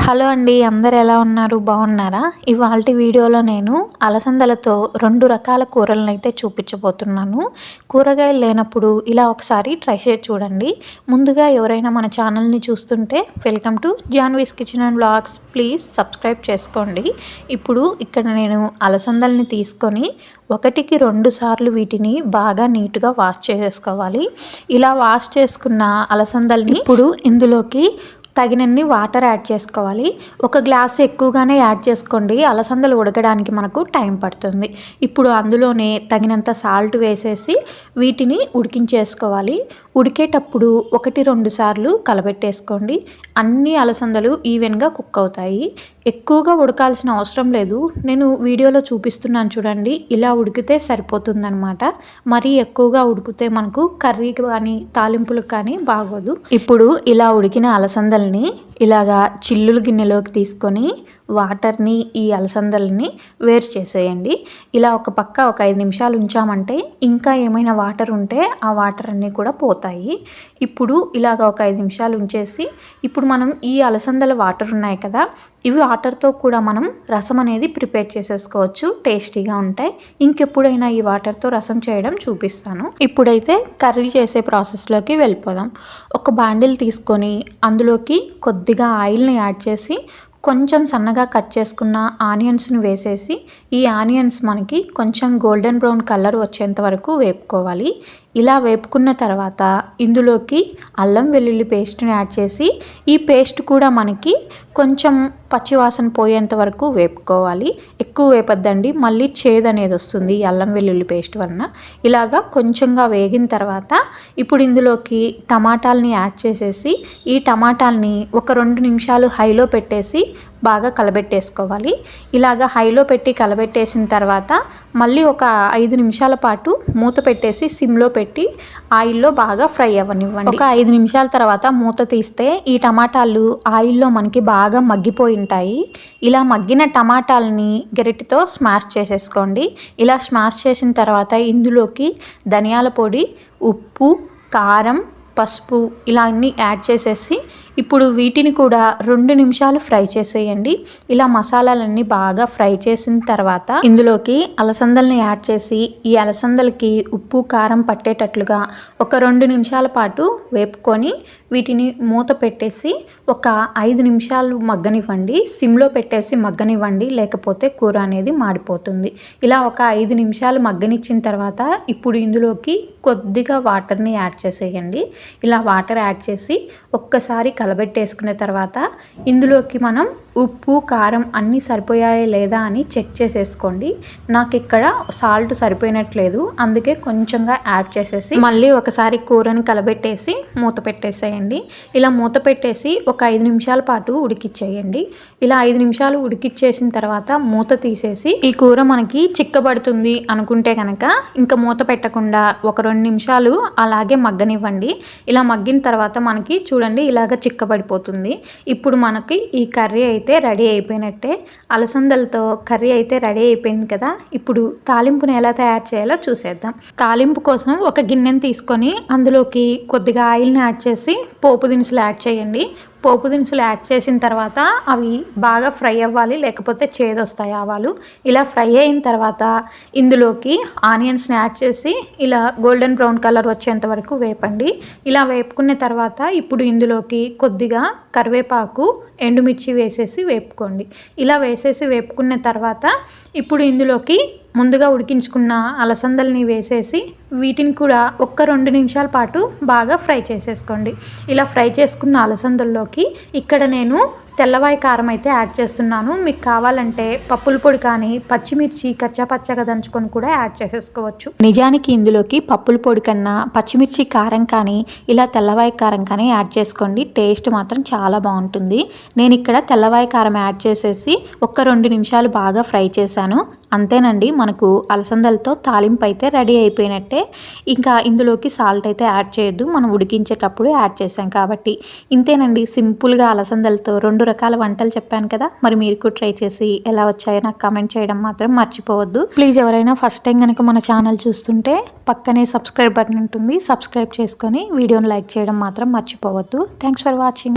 Hello అండి, అందరు ఎలా ఉన్నారు? బాగున్నారా? ఇవాల్టి వీడియోలో నేను అలసందలతో 2 రకాల కూరలను అయితే చూపించబోతున్నాను. కూరగాయలు లేనప్పుడు ఇలా ఒకసారి ట్రై చేసి చూడండి. ముందుగా ఎవరైనా మన ఛానల్ని చూస్తుంటే welcome to Janvi's kitchen and vlogs. Please subscribe చేసుకోండి. ఇప్పుడు ఇక్కడ నేను అలసందల్ని తీసుకొని 1కి 2 సార్లు వీటిని బాగా నీట్గా వాష్ చేసేసుకోవాలి. ఇలా వాష్ చేసుకున్న అలసందల్ని ఇప్పుడు ఇందులోకి తగినన్ని వాటర్ యాడ్ చేసుకోవాలి. 1 గ్లాసు ఎక్కువగానే యాడ్ చేసుకోండి, అలసందలు ఉడకడానికి మనకు టైం పడుతుంది. ఇప్పుడు అందులోనే తగినంత సాల్ట్ వేసేసి వీటిని ఉడికించేసుకోవాలి. ఉడికేటప్పుడు 1-2 సార్లు కలబెట్టేసుకోండి. అన్ని అలసందలు ఈవెన్గా కుక్ అవుతాయి. ఎక్కువగా ఉడకాల్సిన అవసరం లేదు. నేను వీడియోలో చూపిస్తున్నాను చూడండి, ఇలా ఉడికితే సరిపోతుందన్నమాట. మరీ ఎక్కువగా ఉడికితే మనకు కర్రీకి కానీ తాలింపులకు కానీ బాగోదు. ఇప్పుడు ఇలా ఉడికిన అలసందల్ని ఇలాగా చిల్లుల గిన్నెలోకి తీసుకొని వాటర్ని ఈ అలసందల్ని వేరు చేసేయండి. ఇలా ఒక పక్క 5 నిమిషాలు ఉంచామంటే ఇంకా ఏమైనా వాటర్ ఉంటే ఆ వాటర్ అన్నీ కూడా పోతాయి. ఇప్పుడు ఇలాగ 5 నిమిషాలు ఉంచేసి ఇప్పుడు మనం ఈ అలసందల వాటర్ ఉన్నాయి కదా, ఇవి వాటర్తో కూడా మనం రసం అనేది ప్రిపేర్ చేసేసుకోవచ్చు. టేస్టీగా ఉంటాయి. ఇంకెప్పుడైనా ఈ వాటర్తో రసం చేయడం చూపిస్తాను. ఇప్పుడైతే కర్రీ చేసే ప్రాసెస్లోకి వెళ్ళిపోదాం. ఒక బాండిల్ తీసుకొని అందులోకి కొద్దిగా ఆయిల్ని యాడ్ చేసి కొంచెం సన్నగా కట్ చేసుకున్న ఆనియన్స్ని వేసేసి ఈ ఆనియన్స్ మనకి కొంచెం గోల్డెన్ బ్రౌన్ కలర్ వచ్చేంత వరకు వేపుకోవాలి. ఇలా వేపుకున్న తర్వాత ఇందులోకి అల్లం వెల్లుల్లి పేస్ట్ని యాడ్ చేసి ఈ పేస్ట్ కూడా మనకి కొంచెం పచ్చివాసన పోయేంత వరకు వేపుకోవాలి. ఎక్కువ వేపద్దండి, మళ్ళీ చేదు అనేది వస్తుంది ఈ అల్లం వెల్లుల్లి పేస్ట్ వలన. ఇలాగా కొంచెంగా వేగిన తర్వాత ఇప్పుడు ఇందులోకి టమాటాలని యాడ్ చేసేసి ఈ టమాటాలని 1-2 నిమిషాలు హైలో పెట్టేసి బాగా కలబెట్టేసుకోవాలి. ఇలాగా హైలో పెట్టి కలబెట్టేసిన తర్వాత మళ్ళీ 5 నిమిషాల పాటు మూత పెట్టేసి సిమ్లో పెట్టి ఆయిల్లో బాగా ఫ్రై అవ్వనివ్వండి. 5 నిమిషాల తర్వాత మూత తీస్తే ఈ టమాటాలు ఆయిల్లో మనకి బాగా మగ్గిపోయి ఉంటాయి. ఇలా మగ్గిన టమాటాలని గరిటెతో స్మాష్ చేసేసుకోండి. ఇలా స్మాష్ చేసిన తర్వాత ఇందులోకి ధనియాల పొడి, ఉప్పు, కారం, పసుపు ఇలా అన్నీ యాడ్ చేసేసి ఇప్పుడు వీటిని కూడా 2 నిమిషాలు ఫ్రై చేసేయండి. ఇలా మసాలాలన్నీ బాగా ఫ్రై చేసిన తర్వాత ఇందులోకి అలసందల్ని యాడ్ చేసి ఈ అలసందలకి ఉప్పు కారం పట్టేటట్లుగా 2 నిమిషాల పాటు వేపుకొని వీటిని మూత పెట్టేసి 5 నిమిషాలు మగ్గనివ్వండి. సిమ్లో పెట్టేసి మగ్గనివ్వండి, లేకపోతే కూర అనేది మాడిపోతుంది. ఇలా 5 నిమిషాలు మగ్గనిచ్చిన తర్వాత ఇప్పుడు ఇందులోకి కొద్దిగా వాటర్ని యాడ్ చేసేయండి. ఇలా వాటర్ యాడ్ చేసి ఒక్కసారి కలబెట్టేసుకున్న తర్వాత ఇందులోకి మనం ఉప్పు కారం అన్నీ సరిపోయాయా లేదా అని చెక్ చేసేసుకోండి. నాకు ఇక్కడ సాల్ట్ సరిపోయినట్లేదు, అందుకే కొంచెంగా యాడ్ చేసేసి మళ్ళీ ఒకసారి కూరని కలబెట్టేసి మూత పెట్టేసేయండి. ఇలా మూత పెట్టేసి 5 నిమిషాల పాటు ఉడికిచ్చేయండి. ఇలా 5 నిమిషాలు ఉడికిచ్చేసిన తర్వాత మూత తీసేసి ఈ కూర మనకి చిక్కబడుతుంది అనుకుంటే కనుక ఇంకా మూత పెట్టకుండా 2 నిమిషాలు అలాగే మగ్గనివ్వండి. ఇలా మగ్గిన తర్వాత మనకి చూడండి ఇలాగ చిక్కబడిపోతుంది. ఇప్పుడు మనకి ఈ కర్రీ అయితే రెడీ అయిపోయినట్టే. అలసందలతో కర్రీ అయితే రెడీ అయిపోయింది కదా. ఇప్పుడు తాలింపుని ఎలా తయారు చేయాలో చూసేద్దాం. తాలింపు కోసం ఒక గిన్నెని తీసుకొని అందులోకి కొద్దిగా ఆయిల్ని యాడ్ చేసి పోపు దినుసులు యాడ్ చేయండి. పోపు దినుసులు యాడ్ చేసిన తర్వాత అవి బాగా ఫ్రై అవ్వాలి, లేకపోతే చేదు వస్తాయి ఆవాలు. ఇలా ఫ్రై అయిన తర్వాత ఇందులోకి ఆనియన్స్ని యాడ్ చేసి ఇలా గోల్డెన్ బ్రౌన్ కలర్ వచ్చేంత వరకు వేపండి. ఇలా వేపుకున్న తర్వాత ఇప్పుడు ఇందులోకి కొద్దిగా కరివేపాకు, ఎండుమిర్చి వేసేసి వేపుకోండి. ఇలా వేసేసి వేపుకున్న తర్వాత ఇప్పుడు ఇందులోకి ముందుగా ఉడికించుకున్న అలసందల్ని వేసేసి వీటిని కూడా 1-2 నిమిషాల పాటు బాగా ఫ్రై చేసేసుకోండి. ఇలా ఫ్రై చేసుకున్న అలసందల్లోకి ఇక్కడ నేను తెల్లవాయి కారం అయితే యాడ్ చేస్తున్నాను. మీకు కావాలంటే పప్పుల పొడి కానీ పచ్చిమిర్చి కచ్చా పచ్చగా దంచుకొని కూడా యాడ్ చేసేసుకోవచ్చు. నిజానికి ఇందులోకి పప్పుల పొడి కన్నా పచ్చిమిర్చి కారం కానీ ఇలా తెల్లవాయి కారం కానీ యాడ్ చేసుకోండి. టేస్ట్ మాత్రం చాలా బాగుంటుంది. నేను ఇక్కడ తెల్లవాయి కారం యాడ్ చేసేసి 1-2 నిమిషాలు బాగా ఫ్రై చేశాను. అంతేనండి, మనకు అలసందలతో తాలింపు అయితే రెడీ అయిపోయినట్టే. ఇంకా ఇందులోకి సాల్ట్ అయితే యాడ్ చేయొద్దు, మనం ఉడికించేటప్పుడు యాడ్ చేసాం కాబట్టి. ఇంతేనండి, సింపుల్గా అలసందలతో 2 రకాల వంటలు చెప్పాను కదా. మరి మీరు కూడా ట్రై చేసి ఎలా వచ్చాయో నాకు కామెంట్ చేయడం మాత్రం మర్చిపోవద్దు. ప్లీజ్ ఎవరైనా ఫస్ట్ టైం కనుక మన ఛానల్ చూస్తుంటే పక్కనే సబ్స్క్రైబ్ బటన్ ఉంటుంది, సబ్స్క్రైబ్ చేసుకొని వీడియోని లైక్ చేయడం మాత్రం మర్చిపోవద్దు. Thanks for watching.